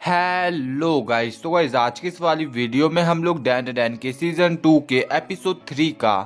Hello guys. तो guys आज की इस वाली वीडियो में हम लोग डैन डैन के सीजन 2 के एपिसोड 3 का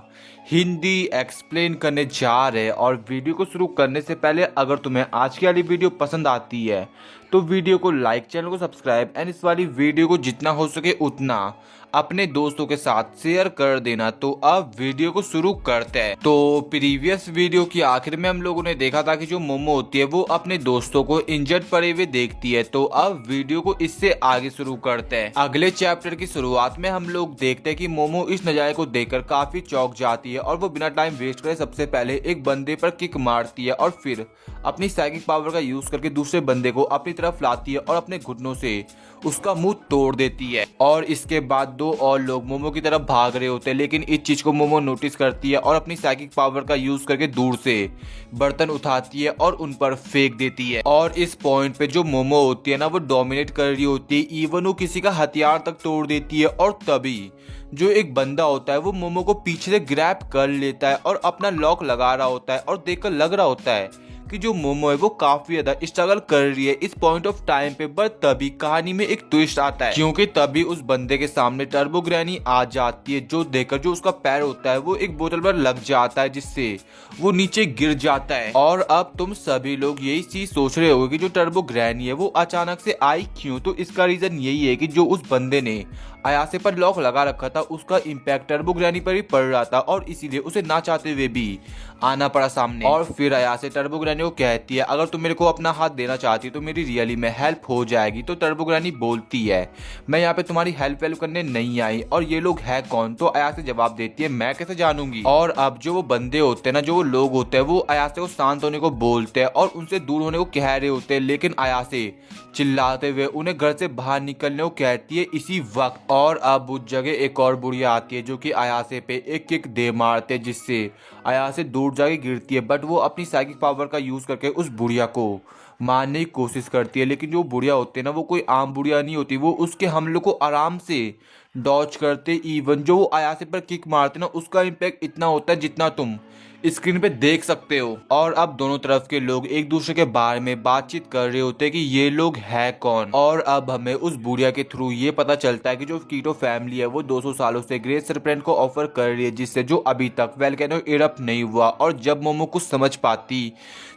हिंदी एक्सप्लेन करने जा रहे हैं। और वीडियो को शुरू करने से पहले अगर तुम्हें आज की वाली वीडियो पसंद आती है तो वीडियो को लाइक, चैनल को सब्सक्राइब एंड इस वाली वीडियो को जितना हो सके उतना अपने दोस्तों के साथ शेयर कर देना। तो अब वीडियो को शुरू करते हैं। तो प्रीवियस वीडियो की आखिर में हम लोगों ने देखा था कि जो मोमो होती है वो अपने दोस्तों को इंजर्ड पड़े हुए देखती है। तो अब वीडियो को इससे आगे शुरू करते हैं। अगले चैप्टर की शुरुआत में हम लोग देखते हैं कि मोमो इस नजारे को देखकर काफी चौंक जाती है और वो बिना टाइम वेस्ट करे सबसे पहले एक बंदे पर किक मारती है और फिर अपनी साइकिक पावर का यूज करके दूसरे बंदे को अपनी तरफ लाती है और अपने घुटनों से उसका मुंह तोड़ देती है। और इसके बाद दो और लोग मोमो की तरफ भाग रहे होते हैं, लेकिन इस चीज को मोमो नोटिस करती है और अपनी साइकिक पावर का यूज करके दूर से बर्तन उठाती है और उन पर फेंक देती है। और इस पॉइंट पे जो मोमो होती है ना वो डोमिनेट कर रही होती है, इवन वो किसी का हथियार तक तोड़ देती है। और तभी जो एक बंदा होता है वो मोमो को पीछे से ग्रैब कर लेता है और अपना लॉक लगा रहा होता है और देखकर लग रहा होता है कि जो मोमो है वो काफी ज्यादा स्ट्रगल कर रही है इस पॉइंट ऑफ टाइम पे। बट तभी कहानी में एक ट्विस्ट आता है, क्योंकि तभी उस बंदे के सामने टर्बो ग्रैनी आ जाती है, जो देखकर जो उसका पैर होता है वो एक बोतल पर लग जाता है जिससे वो नीचे गिर जाता है। और अब तुम सभी लोग यही चीज सोच रहे होगे कि जो टर्बो ग्रैनी है वो अचानक से आई क्यों। तो इसका रीजन यही है कि जो उस बंदे ने अयासे पर लॉक लगा रखा था उसका इम्पैक्ट टर्बो ग्रैनी पर ही पड़ रहा था और इसीलिए उसे ना चाहते हुए भी आना पड़ा सामने। और फिर अयासे टर्बो ग्रैनी को कहती है अगर तुम मेरे को अपना हाथ देना चाहती तो मेरी रियली में हेल्प हो जाएगी। तो टर्बो ग्रैनी बोलती है मैं यहाँ पे तुम्हारी हेल्प करने नहीं आई और ये लोग है कौन। तो अयासे जवाब देती है मैं कैसे जानूंगी। और अब जो वो बंदे होते हैं ना, जो वो लोग होते हैं, वो अयासे को शांत होने को बोलते हैं और उनसे दूर होने को कह रहे होते हैं, लेकिन अयासे चिल्लाते हुए उन्हें घर से बाहर निकलने को कहती है इसी वक्त। और अब उस जगह एक और बुढ़िया आती है जो कि अयासे पे एक किक दे मारते हैं जिससे अयासे दूर जाके गिरती है। बट वो अपनी साइकिक पावर का यूज करके उस बुढ़िया को मारने की कोशिश करती है, लेकिन जो बुढ़िया होते हैं ना वो कोई आम बुढ़िया नहीं होती, वो उसके हमले को आराम से डॉज करते। इवन जो वो अयासे पर किक मारते ना उसका इम्पैक्ट इतना होता है जितना तुम स्क्रीन पे देख सकते हो। और अब दोनों तरफ के लोग एक दूसरे के बारे में बातचीत कर रहे होते हैं कि ये लोग है कौन। और अब हमें उस बुढ़िया के थ्रू ये पता चलता है कि जो कीटो फैमिली है वो 200 सालों से ग्रेट सरपेंट को ऑफर कर रही है, जिससे जो अभी तक वोल्केनो इरप्ट नहीं हुआ। और जब मोमो कुछ समझ पाती,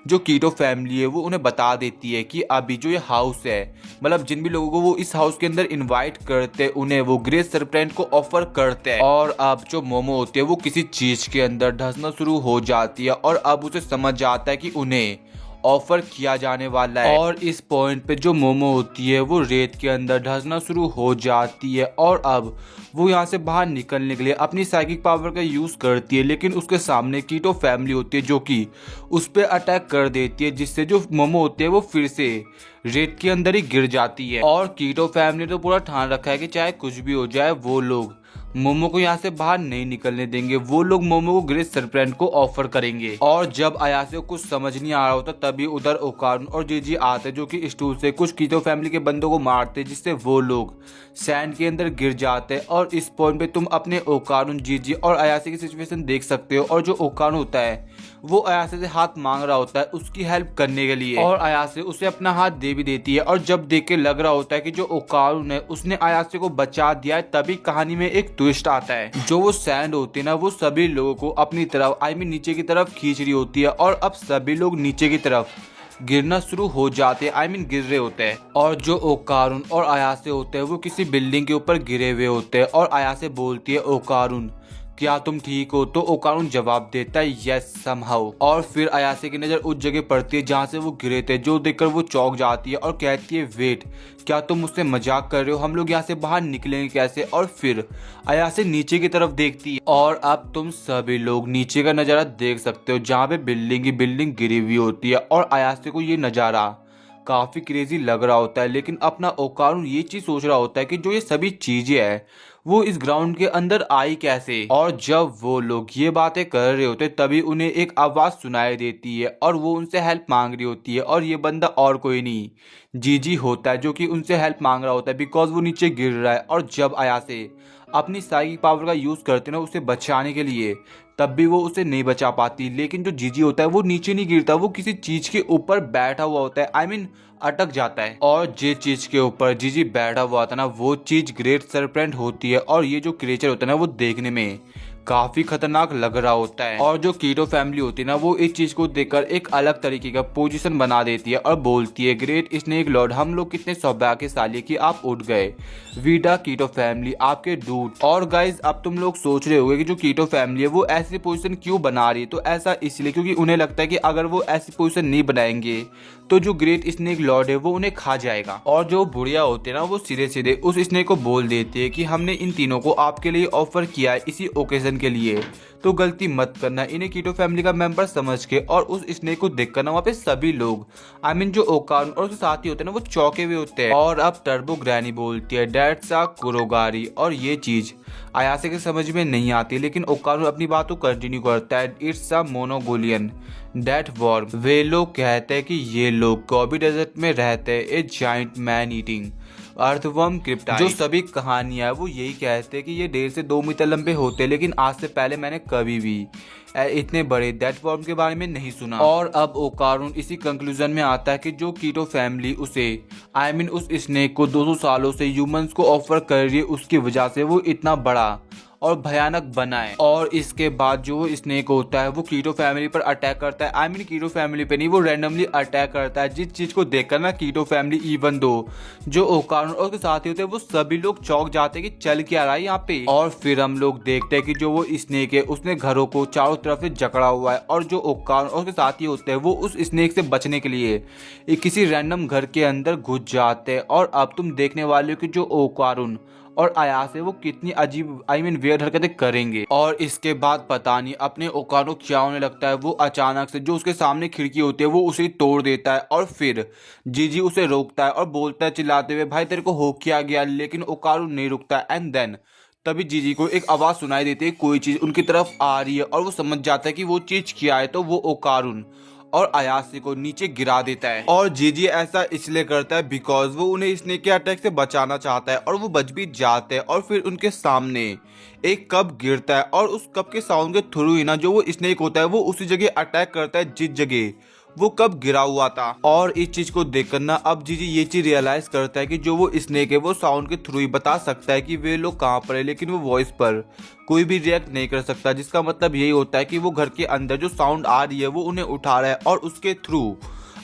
जो कीटो फैमिली है वो उन्हें बता देती है कि अभी जो ये हाउस है, मतलब जिन भी लोगों को वो इस हाउस के अंदर इनवाइट करते हैं उन्हें वो ग्रेट सरपेंट को ऑफर करते हैं। और अब जो मोमो होती है वो किसी चीज के अंदर धंसना शुरू हो जाती है और अब उसे समझ आता है कि उन्हें ऑफर किया जाने वाला है। और इस पॉइंट पे जो मोमो होती है वो रेत के अंदर धंसना शुरू हो जाती है और अब वो यहाँ से बाहर निकलने के लिए अपनी साइकिक पावर का यूज करती है, लेकिन उसके सामने कीटो फैमिली होती है जो कि उस पर अटैक कर देती है, जिससे जो मोमो होती है वो फिर से रेत के अंदर ही गिर जाती है। और कीटो फैमिली तो पूरा ठान रखा है कि चाहे कुछ भी हो जाए वो लोग मोमो को यहाँ से बाहर नहीं निकलने देंगे, वो लोग मोमो को ग्रेट सरपेंट को ऑफर करेंगे। और जब अयासे को कुछ समझ नहीं आ रहा होता तभी उधर ओकारुन और जीजी आते जो कि स्टूल से कुछ कीटो फैमिली के बंदों को मारते, जिससे वो लोग सैंड के अंदर गिर जाते हैं। और इस पॉइंट पे तुम अपने ओकारुन, जीजी और अयासे की सिचुएशन देख सकते हो। और जो ओकारुन होता है वो अयासे से हाथ मांग रहा होता है उसकी हेल्प करने के लिए, और अयासे उसे अपना हाथ दे भी देती है। और जब देख के लग रहा होता है कि जो ओकारुन है उसने अयासे को बचा दिया है, तभी कहानी में एक ट्विस्ट आता है। जो वो सैंड होती है ना वो सभी लोगों को अपनी तरफ नीचे की तरफ खींच रही होती है और अब सभी लोग नीचे की तरफ गिरना शुरू हो जाते हैं, गिर रहे होते हैं। और जो ओकारुन और अयासे होते हैं वो किसी बिल्डिंग के ऊपर गिरे हुए होते हैं और अयासे बोलती है ओकारुन क्या तुम ठीक हो। तो ओकारुन जवाब देता है यस समहाउ। और फिर अयासे की नजर उस जगह पड़ती है जहाँ से वो गिरे थे, जो देखकर वो चौंक जाती है और कहती है वेट, क्या तुम मुझसे मजाक कर रहे हो, हम लोग यहाँ से बाहर निकलेंगे कैसे। और फिर अयासे नीचे की तरफ देखती है और अब तुम सभी लोग नीचे का नजारा देख सकते हो जहाँ पे बिल्डिंग की बिल्डिंग गिरी हुई होती है। और अयासे को ये नजारा काफी क्रेजी लग रहा होता है, लेकिन अपना ओकारुन ये चीज सोच रहा होता है कि जो ये सभी चीजें हैं वो इस ग्राउंड के अंदर आई कैसे। और जब वो लोग ये बातें कर रहे होते तभी उन्हें एक आवाज सुनाई देती है और वो उनसे हेल्प मांग रही होती है। और ये बंदा और कोई नहीं जीजी होता है जो कि उनसे हेल्प मांग रहा होता है बिकॉज वो नीचे गिर रहा है। और जब अयासे अपनी साइकिक पावर का यूज करते ना उसे बचाने के लिए, तब भी वो उसे नहीं बचा पाती। लेकिन जो जीजी होता है वो नीचे नहीं गिरता, वो किसी चीज के ऊपर बैठा हुआ होता है, अटक जाता है और जिस चीज के ऊपर जीजी बैठा हुआ था ना वो चीज ग्रेट सरपेंट होती है और ये जो क्रिएचर होता है ना वो देखने में काफी खतरनाक लग रहा होता है और जो कीटो फैमिली होती है ना वो इस चीज को देखकर एक अलग तरीके का पोजीशन बना देती है और बोलती है ग्रेट स्नेक लॉर्ड हम लोग कितने सौभाग्यशाली है कि आप उठ गए। वीडा कीटो फैमिली आपके डूड। और गाइज अब तुम लोग सोच रहे होगे कि जो कीटो फैमिली है वो ऐसी पोजीशन क्यों बना रही है, तो ऐसा इसलिए क्योंकि उन्हें लगता है कि अगर वो ऐसी पोजीशन नहीं बनाएंगे तो जो ग्रेट स्नेक लॉर्ड है वो उन्हें खा जाएगा। और जो बुढ़िया होते हैं ना वो सीधे सीधे उस स्नेक को बोल देते हैं कि हमने इन तीनों को आपके लिए ऑफर किया है इसी ओकेजन के लिए, तो गलती मत करना। इन्हें कीटो फैमिली का मेंबर समझ के और उस स्नेक को देखकर ना वहाँ पे सभी लोग जो ओकान और उसके साथी होते हैं ना वो चौंके हुए होते हैं। और अब टर्बो ग्रैनी बोलती है डेट्स अ कुरोगारी और ये चीज अयासे के समझ में नहीं आती, लेकिन ओकानो अपनी बात को कंटिन्यू करता है इट्स अ मोनोगोलियन डेट वॉर्म। वे लोग कहते हैं कि ये लोग गोबी डेजर्ट में रहते हैं ए जाइंट मैन ईटिंग अर्थवर्म क्रिप्टाइड। जो सभी कहानियां है वो यही कहते हैं कि ये 1.5 से 2 मीटर लंबे होते हैं, लेकिन आज से पहले मैंने कभी भी इतने बड़े डेट वॉर्म के बारे में नहीं सुना। और अब ओकारुन इसी कंक्लूजन में आता है कि जो कीटो फैमिली उसे उस स्नेक को 200 सालों से ह्यूमंस को ऑफर कर रही है उसकी वजह से वो इतना बड़ा और भयानक बना है। और इसके बाद जो स्नेक होता है वो कीटो फैमिली पर अटैक करता है। कीटो फैमिली पे नहीं, वो रैंडमली अटैक करता है, जिस चीज को देखकर ना कीटो फैमिली इवन दो जो ओकारुन और उसके साथी होते हैं वो सभी लोग चौंक जाते हैं कि चल क्या रहा है यहाँ पे। और फिर हम लोग देखते हैं कि जो वो स्नेक है उसने घरों को चारों तरफ से जकड़ा हुआ है और जो ओकारुन और उसके साथी होते हैं वो उस स्नेक से बचने के लिए किसी रैंडम घर के अंदर घुस जाते हैं। और अब तुम देखने वाले हो कि जो ओकारुन और अयासे वो कितनी अजीब वियर्ड हरकतें करेंगे। और इसके बाद पता नहीं अपने ओकानो क्या होने लगता है, वो अचानक से जो उसके सामने खिड़की होती है वो उसे तोड़ देता है और फिर जीजी उसे रोकता है और बोलता है चिल्लाते हुए भाई तेरे को हो क्या गया, लेकिन ओकानो नहीं रुकता। एंड देन तभी जीजी को एक आवाज सुनाई देती है, कोई चीज उनकी तरफ आ रही है और वो समझ जाता है कि वो चीज क्या है, तो वो ओकारुन और अयासे को नीचे गिरा देता है। और जीजी ऐसा इसलिए करता है बिकॉज वो उन्हें स्नेक के अटैक से बचाना चाहता है और वो बच भी जाते हैं। और फिर उनके सामने एक कप गिरता है और उस कप के साउंड के थ्रू ही ना जो वो स्नेक होता है वो उसी जगह अटैक करता है जिस जगह वो कब गिरा हुआ था। और इस चीज को देखकर ना अब जीजी ये चीज रियलाइज करता है कि जो वो स्नेक है वो साउंड के थ्रू ही बता सकता है कि वे लोग कहाँ पर है, लेकिन वो वॉइस पर कोई भी रिएक्ट नहीं कर सकता, जिसका मतलब यही होता है कि वो घर के अंदर जो साउंड आ रही है वो उन्हें उठा रहा है और उसके थ्रू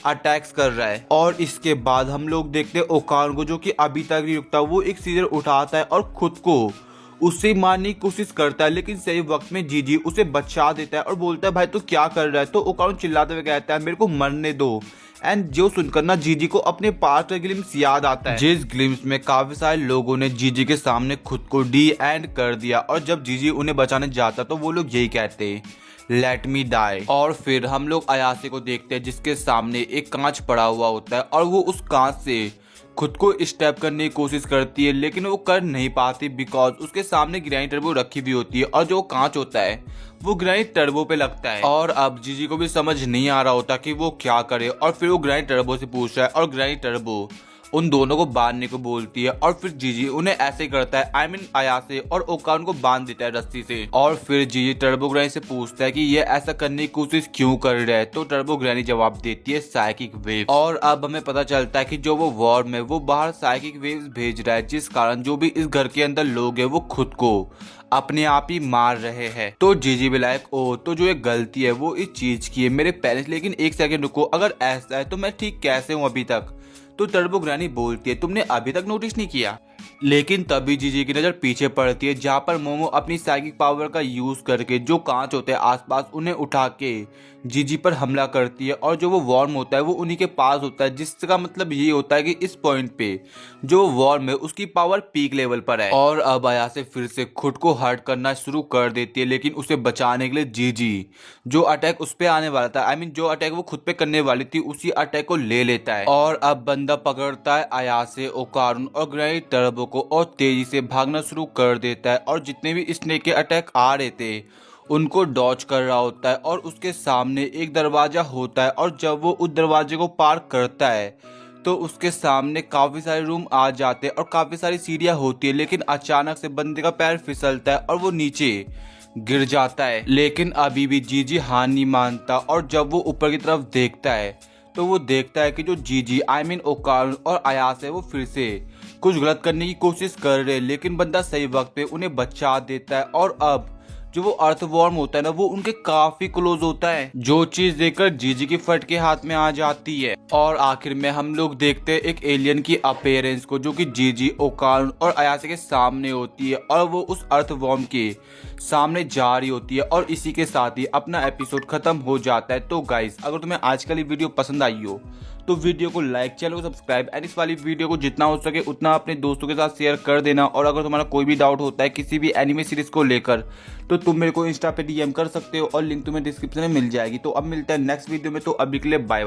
अटैक्स कर रहा है। और इसके बाद हम लोग देखते हैं ओकान को जो कि अभी तक नहीं रुकता, वो एक सीजर उठाता है और खुद को उससे मारने की कोशिश करता है, लेकिन सही वक्त में जीजी उसे बचा देता है और बोलता है भाई तू क्या कर रहा है, तो ओकान चिल्लाते हुए कहता है मेरे को मरने दो। एंड जो सुनकर ना जीजी को अपने पास्ट का ग्लिम्स याद आता है, जिस ग्लिम्स में काफी सारे लोगों ने जीजी के सामने खुद को डी एंड कर दिया और जब जीजी उन्हें बचाने जाता तो वो लोग यही कहते लेट मी डाई। और फिर हम लोग अयासे को देखते हैं जिसके सामने एक कांच पड़ा हुआ होता है और वो उस कांच से खुद को स्टेप करने की कोशिश करती है, लेकिन वो कर नहीं पाती बिकॉज उसके सामने ग्रैनी टर्बो रखी हुई होती है और जो कांच होता है वो ग्रैनी टर्बो पे लगता है। और अब जीजी को भी समझ नहीं आ रहा होता कि वो क्या करे और फिर वो ग्रैनी टर्बो से पूछ रहा है और ग्रैनी टर्बो उन दोनों को बांधने को बोलती है और फिर जीजी उन्हें ऐसे करता है अयासे और ओकान को बांध देता है रस्सी से। और फिर जीजी टर्बो ग्रैनी से पूछता है कि ये ऐसा करने की कोशिश क्यों कर रहा है, तो टर्बो ग्रैनी जवाब देती है साइकिक वेव। और अब हमें पता चलता है कि जो वो वॉर्म है वो बाहर साइकिक वेव्स भेज रहा है, जिस कारण जो भी इस घर के अंदर लोग है वो खुद को अपने आप ही मार रहे हैं। तो जीजी भी लाइक ओ तो जो एक गलती है वो इस चीज की है मेरे पेरेंट्स, लेकिन एक सेकंड रुको, अगर ऐसा है तो मैं ठीक कैसे हूँ अभी तक। तो टर्बो ग्रैनी बोलती है तुमने अभी तक नोटिस नहीं किया, लेकिन तभी जीजी की नजर पीछे पड़ती है जहाँ पर मोमो अपनी साइकिक पावर का यूज करके जो कांच होते हैं आसपास उन्हें उठा के जीजी पर हमला करती है और जो वो वॉर्म होता है वो उन्हीं के पास होता है, जिसका मतलब ये होता है कि इस पॉइंट पे जो वॉर्म है उसकी पावर पीक लेवल पर है। और अब अयासे फिर से खुद को हर्ट करना शुरू कर देती है, लेकिन उसे बचाने के लिए जीजी जो अटैक उस पे आने वाला था जो अटैक वो खुद पे करने वाली थी उसी अटैक को ले लेता है। और अब बंदा पकड़ता है अयासे ओकारुन और ग्रैनी टर्बो को और तेजी से भागना शुरू कर देता है और जितने भी स्नेक के अटैक आ रहे थे उनको डॉज कर रहा होता है। और उसके सामने एक दरवाजा होता है और जब वो उस दरवाजे को पार करता है तो उसके सामने काफी सारे रूम आ जाते हैं और काफी सारी सीढ़ियां होती है, लेकिन अचानक से बंदे का पैर फिसलता है और वो नीचे गिर जाता है। लेकिन अभी भी जीजी हार नहीं मानता और जब वो ऊपर की तरफ देखता है तो वो देखता है कि जो जीजी आई मीन ओकान और अयास है वो फिर से कुछ गलत करने की कोशिश कर रहे हैं, लेकिन बंदा सही वक्त पे उन्हें बचा देता है। और अब जो वो अर्थवॉर्म होता है ना, वो उनके काफी क्लोज होता है, जो चीज देखकर जीजी की फट के हाथ में आ जाती है। और आखिर में हम लोग देखते हैं एक एलियन की अपीयरेंस को, जो कि जीजी ओकान और अयासे के सामने होती है और वो उस अर्थवॉर्म के सामने जा रही होती है। और इसी के साथ ही अपना एपिसोड खत्म हो जाता है। तो गाइस, अगर तुम्हें आज कल वीडियो पसंद आई हो तो वीडियो को लाइक, चैनल को सब्सक्राइब एंड इस वाली वीडियो को जितना हो सके उतना अपने दोस्तों के साथ शेयर कर देना। और अगर तुम्हारा कोई भी डाउट होता है किसी भी एनिमे सीरीज को लेकर तो तुम मेरे को इंस्टा पे डीएम कर सकते हो और लिंक तुम्हें डिस्क्रिप्शन में मिल जाएगी। तो अब मिलते हैं नेक्स्ट वीडियो में, तो अभी के लिए बाय बाय।